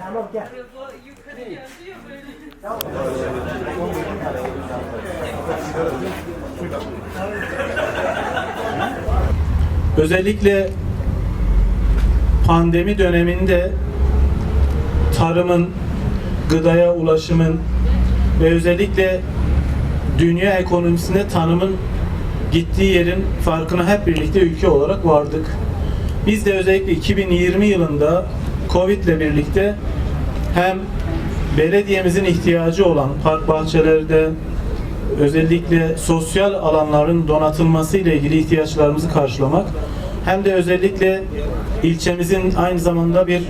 Tamam gel. Yukarı yazıyor böyle. Özellikle pandemi döneminde tarımın, gıdaya ulaşımın ve özellikle dünya ekonomisinde tanımın gittiği yerin farkına hep birlikte ülke olarak vardık. Biz de özellikle 2020 yılında Covid ile birlikte hem belediyemizin ihtiyacı olan park bahçelerde özellikle sosyal alanların donatılması ile ilgili ihtiyaçlarımızı karşılamak hem de özellikle ilçemizin aynı zamanda bir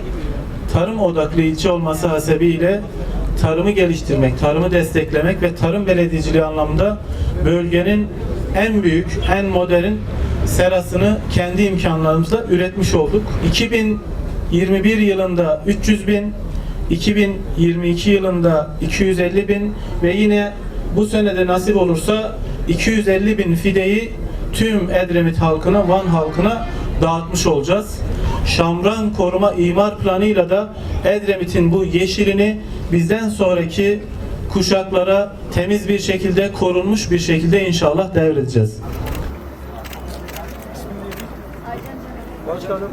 tarım odaklı ilçe olması hasebiyle tarımı geliştirmek, tarımı desteklemek ve tarım belediyeciliği anlamında bölgenin en büyük, en modern serasını kendi imkanlarımızla üretmiş olduk. 2021 yılında 300 bin, 2022 yılında 250 bin ve yine bu senede nasip olursa 250 bin fideyi tüm Edremit halkına, Van halkına dağıtmış olacağız. Şamran koruma imar planıyla da Edremit'in bu yeşilini bizden sonraki kuşaklara temiz bir şekilde, korunmuş bir şekilde inşallah devredeceğiz. Başkanım,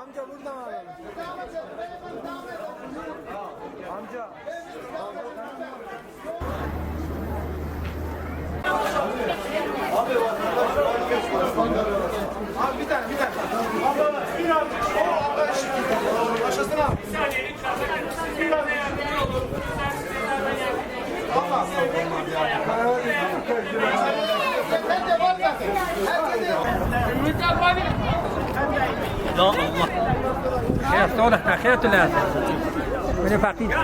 amca buradan alalım. Amca. Abi bir tane. Bir abi. Başlasın abi. Bir saniye lütfen. Biraz yardımcı olun. Valla. لا الله خير صالح خير ثلاثة من فقير